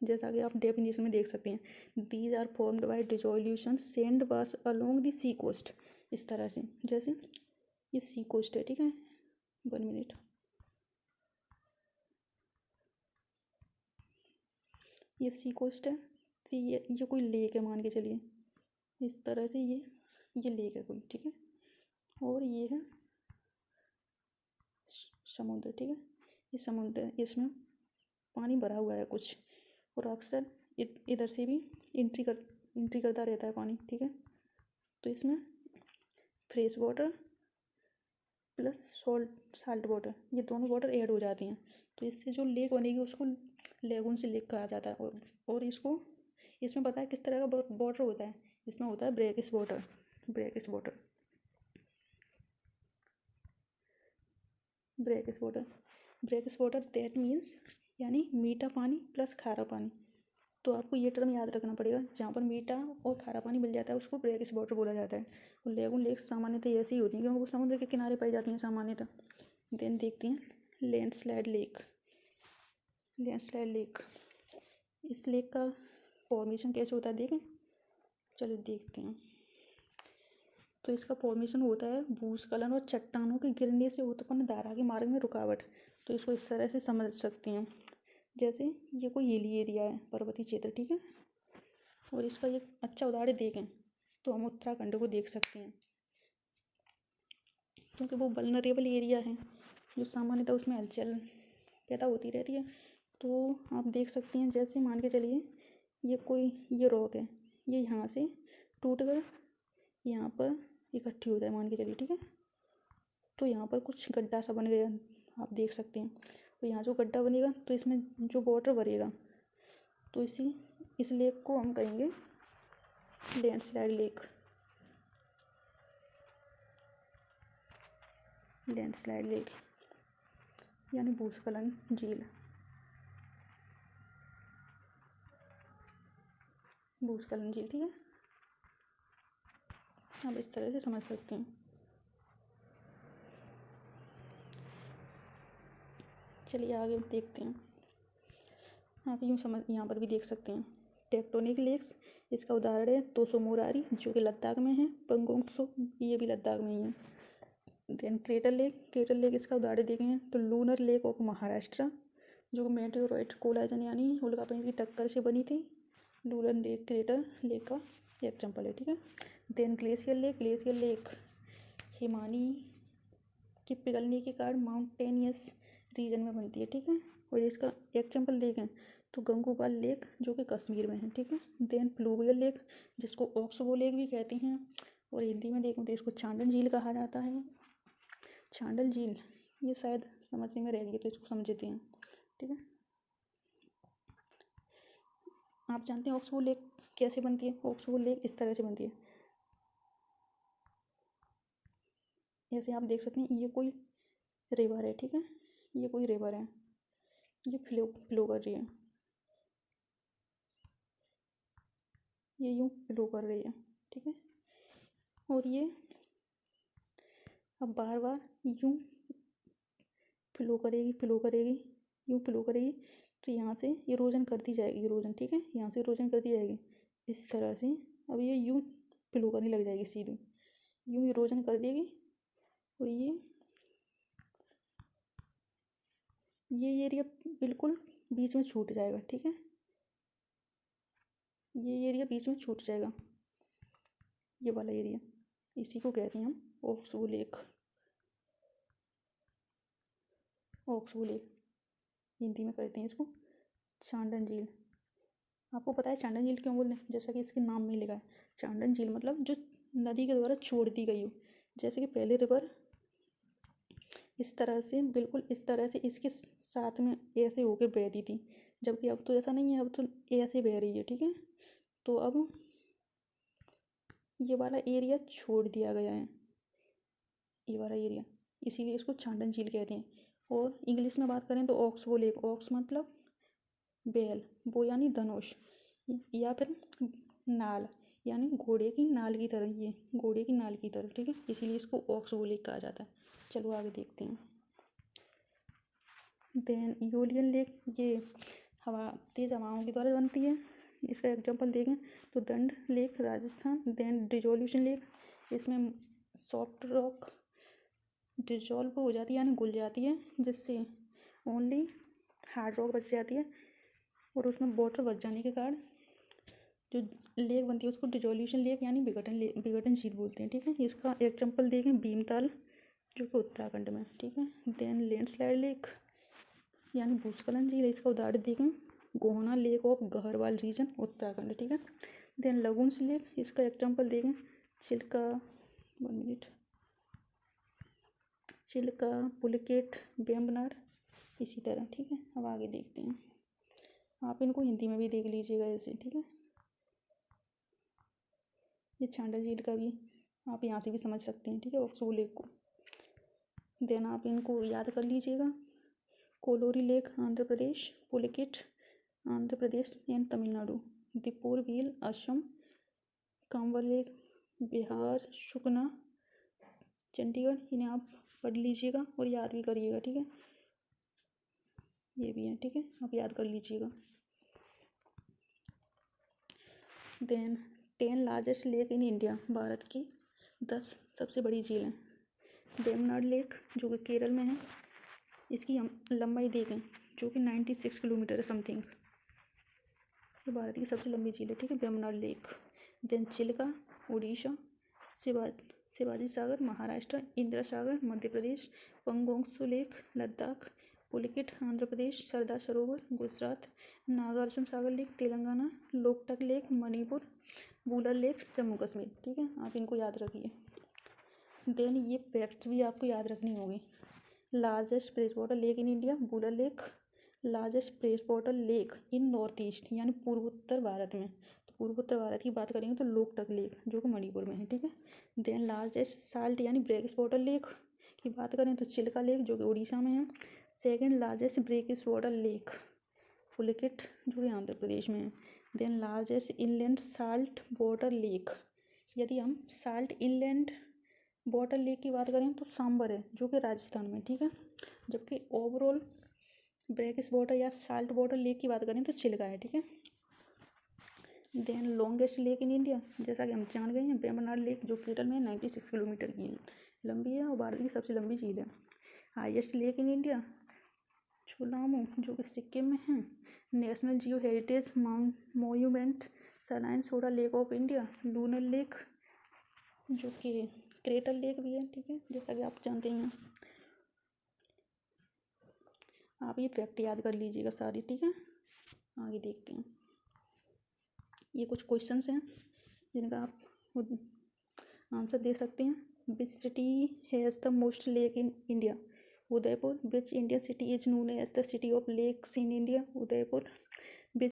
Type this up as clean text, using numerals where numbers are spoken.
जैसा कि आप डेफिनेशन में देख सकते हैं, these are formed by dissolution sand was along the sea coast. इस तरह से, जैसे ये सी कोस्ट है, ठीक है, 1 मिनट, ये सी कोस्ट है, तो ये कोई लेक है मान के चलिए, इस तरह से ये लेक है कोई, ठीक है, और ये है समुद्र, ठीक है, ये समुद्र है, इसमें पानी भरा हुआ है कुछ, और अक्सर इधर से भी एंट्री करता रहता है पानी, ठीक है। तो इसमें fresh water plus salt water, ये दोनों वाटर ऐड हो जाती हैं, तो इससे जो लेक बनेगी उसको लेगून से लेक कहा जाता है। और इसमें पता है किस तरह का वाटर होता है, इसमें होता है brackish water. Brackish water brackish water that means यानी मीठा पानी प्लस खारा पानी। तो आपको ये टर्म याद रखना पड़ेगा, जहाँ पर मीठा और खारा पानी मिल जाता है उसको ब्रैकिश वाटर बोला जाता है। और लेगून लेक सामान्यतः ऐसी ही होती हैं क्योंकि वो समुद्र के किनारे पाई जाती हैं सामान्यतः। देन देखते हैं लैंडस्लाइड लेक। इस लेक का फॉर्मेशन कैसे होता है देखें, चलो देखते हैं। तो इसका फॉर्मेशन होता है भूस्खलन और चट्टानों के गिरने से उत्पन्न धारा के मार्ग में रुकावट। तो इसको इस तरह से समझ सकते हैं, जैसे ये कोई हिली एरिया है, पर्वतीय क्षेत्र, ठीक है, और इसका एक अच्छा उदाहरण देखें तो हम उत्तराखंड को देख सकते हैं, क्योंकि वो वल्नरेबल एरिया है जो सामान्यतः उसमें हलचल पैदा होती रहती है। तो आप देख सकते हैं, जैसे मान के चलिए ये रॉक है, ये यहाँ से टूट कर यहाँ पर इकट्ठी हो जाए मान के चलिए, ठीक है, तो यहाँ पर कुछ गड्ढा सा बन गया, आप देख सकते हैं। तो यहाँ जो गड्ढा बनेगा तो इसमें जो वाटर भरेगा, तो इस लेक को हम कहेंगे लैंडस्लाइड लेक। यानी भूस्खलन झील। ठीक है, आप इस तरह से समझ सकते हैं। चलिए आगे देखते हैं। आप यहाँ पर भी देख सकते हैं टेक्टोनिक लेक्स। इसका उदाहरण है तोसो मोरारी जो कि लद्दाख में है, पंगोंग त्सो ये भी लद्दाख में ही है। देन क्रेटर लेक इसका उदाहरण देखेंगे तो लूनर लेक ऑफ महाराष्ट्र जो मेटेओराइट कोलाजन यानी उल्कापिंड की टक्कर से बनी थी। लूनर लेक क्रेटर लेक का एग्जाम्पल है, ठीक है। देन ग्लेशियर लेक हिमानी के पिघलने के कारण माउंटेनियस रीजन में बनती है, ठीक है। और इसका एग्जाम्पल देखें तो गंगोबाल लेक जो कि कश्मीर में है, ठीक है। देन प्लूवियल लेक जिसको ऑक्सबो लेक भी कहते हैं, और हिंदी में देखें तो इसको छांडन झील कहा जाता है। छांडल झील ये शायद समझने में रह गई तो इसको समझते हैं, ठीक है। आप जानते हैं ऑक्सबो लेक कैसे बनती है? ऑक्सबो लेक इस तरह से बनती है, जैसे आप देख सकते हैं ये कोई रिवर है, ठीक है, ये कोई रिवर है, ये फ्लो कर रही है, ये यूँ फ्लो कर रही है, ठीक है। और ये अब बार बार यूँ फ्लो करेगी यूँ फ्लो करेगी, तो यहाँ से इरोजन करती जाएगी, इरोजन, ठीक है, यहाँ से इरोजन करती जाएगी इस तरह से। अब ये यूँ फ्लो करने लग जाएगी, सीधी यूँ इरोजन कर देगी, और ये एरिया बिल्कुल बीच में छूट जाएगा, ठीक है, ये एरिया बीच में छूट जाएगा, ये वाला एरिया, इसी को कहते हैं हम ऑक्सबो लेक। हिंदी में कहते हैं इसको छांडन झील। आपको पता है छांडन झील क्यों बोलते हैं? जैसा कि इसके नाम में लिखा है, छांडन झील मतलब जो नदी के द्वारा छोड़ दी गई हो। जैसे कि पहले रिवर इस तरह से, बिल्कुल इस तरह से इसके साथ में ऐसे होकर बहती थी, जबकि अब तो ऐसा नहीं है, अब तो ऐसे बह रही है, ठीक है। तो अब ये वाला एरिया छोड़ दिया गया है, ये वाला एरिया, इसीलिए इसको छांडन झील कहते हैं। और इंग्लिश में बात करें तो ऑक्सबो लेक, ऑक्स मतलब बैल, बो यानी धनुष, या फिर नाल यानी घोड़े की नाल की तरह, ये घोड़े की नाल की तरह, ठीक है, इसीलिए इसको ऑक्सबो लेक कहा जाता है। चलो आगे देखते हैं। देन यूलियन लेक ये तेज हवाओं के द्वारा बनती है। इसका एग्जाम्पल देखें तो दंड lake Rajasthan. Then dissolution lake, इसमें सॉफ्ट रॉक डिजॉल्व हो जाती है यानी घुल जाती है, जिससे ओनली हार्ड रॉक बच जाती है और उसमें वाटर बच जाने के कारण जो लेक बनती है उसको डिजोल्यूशन लेक यानी विघटन झील बोलते हैं। ठीक है, इसका एग्जाम्पल देखें भीमताल जो कि उत्तराखंड में। ठीक है, देन लैंडस्लाइड लेक यानी भूस्खलन झील, इसका उदाहरण देखें Gohna lake of Garhwal region Uttarakhand. ठीक है, देन लगून्स लेक, इसका एग्जाम्पल देखें चिल्का, 1 मिनट, चिल्का, पुलिकेट, वेम्बनाड, इसी तरह। ठीक है, अब आगे देखते हैं, आप इनको हिंदी में भी देख लीजिएगा ऐसे। ठीक है, ये छांडा झील का भी आप यहाँ से भी समझ सकते हैं। ठीक है, ऑक्सू लेक को। देन आप इनको याद कर लीजिएगा, कोलोरी लेक आंध्र प्रदेश, पुलिकेट आंध्र प्रदेश एंड तमिलनाडु, दीपोर व्हील असम, कांवर लेक बिहार, सुकना चंडीगढ़। इन्हें आप पढ़ लीजिएगा और याद भी करिएगा। ठीक है, ये भी है। ठीक है, आप याद कर लीजिएगा। Then 10 largest lake in India, Bharat की 10 सबसे बड़ी झील हैं। वेम्बनाड लेक जो कि केरल में है, इसकी हम लंबाई देखें जो कि 96 किलोमीटर है समथिंग। ये भारत की सबसे लंबी झील है। ठीक है, Vembanad lake. Then Chilika Orissa, Shivaji Sagar Maharashtra, Indira Sagar Madhya Pradesh, Pangong Tso lake Ladakh, Pulicat Andhra Pradesh, Sardar Sarovar Gujarat, Nagarjuna Sagar lake Telangana, Loktak lake Manipur, Wular lake Jammu Kashmir. ठीक है, आप इनको याद रखिए। देन ये फैक्ट्स भी आपको याद रखनी होगी। Largest fresh water lake in India Wular lake, largest fresh water lake in north east यानी पूर्वोत्तर भारत में। तो पूर्वोत्तर भारत की बात करेंगे तो लोकटक लेक जो कि मणिपुर में है। ठीक है, देन लार्जेस्ट साल्ट यानी ब्रेकिश वाटर लेक की बात करें तो चिल्का लेक जो कि उड़ीसा में है। Second largest brackish water lake Pulicat जो कि आंध्र प्रदेश में है। Then largest inland salt water lake, यदि हम साल्ट इनलैंड वाटर लेक की बात करें तो सांबर है जो कि राजस्थान में। ठीक है, जबकि ओवरऑल ब्रेकिश वाटर या साल्ट वाटर लेक की बात करें तो चिल्का है। ठीक है, then longest lake in India, जैसा कि हम जान गए हैं वेम्बनाड लेक जो केरल में 96 किलोमीटर की लंबी है और भारत की सबसे लंबी झील है। हाईएस्ट लेक इन इंडिया छोलामू जो कि सिक्किम में है। National Jio heritage monument saline soda lake of India, lunar lake जो कि क्रेटर लेक भी है। ठीक है, जैसा कि आप जानते हैं। आप ये फैक्ट याद कर लीजिएगा सारी। ठीक है, आगे देखते हैं। ये कुछ क्वेश्चंस हैं जिनका आप आंसर दे सकते हैं। Which city has the most lake in India, Udaipur. Which Indian city is known as the city of lakes in India, Udaipur.